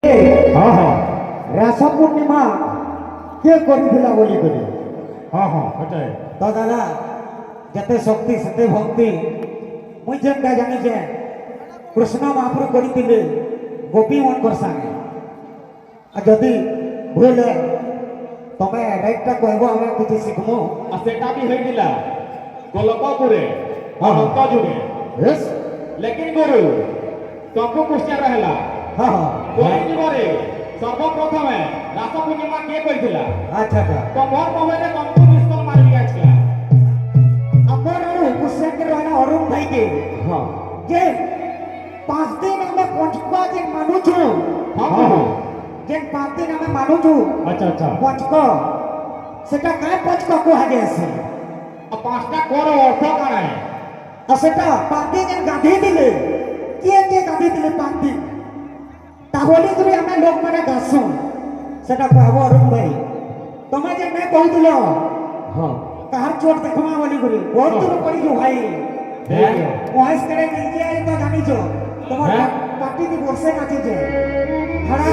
हाँ हाँ रास पूर्णिमा के करिथिला बोली करी हाँ हाँ हटे तो दादा जते शक्ति सते भक्ति मुई जेनटा जानी जे कृष्ण महाप्रभु करिथिले गोपी मन कर संगे आ जदी भूल तमे राइटटा कहबो हमें किछि सिखमु सेटा भी होइदिला गोलकपुरे हाँ। अनंत जुगे यस लेकिन गुरु तमको क्वेश्चन रहला हाँ हाँ कोई जीवरे सर्वप्रथमे रास पूर्णिमा के कइथिला अच्छा अच्छा तमर मोबाइले तमको मिस्कल मार लिया छिला अमर क्वेश्चन के रहना अरुण भाई के हाँ जे 5 दिन हमें पंचका जे मानु छु हाँ हाँ जे 5 दिन हमें मानु छु अच्छा अच्छा पंचका सेटा काय पंचका को हाजे से अब पांचटा कोर अर्थ काना है आ सेटा 5 दिन जे गांधी दिले के गांधी दिले 5 दिन ताबोली गुरी हमें लोग माने गासु सेटा कहबो अरुण भाई तमे जे मैं कहू दिलो हाँ कहार चोट देखमा बोली गुरी बहुत दूर पड़ी जो भाई वॉइस करे नीचे आई तो जानी जो তোমার হ্যাঁ? পার্টি দি বসে কাছে যে ভাড়া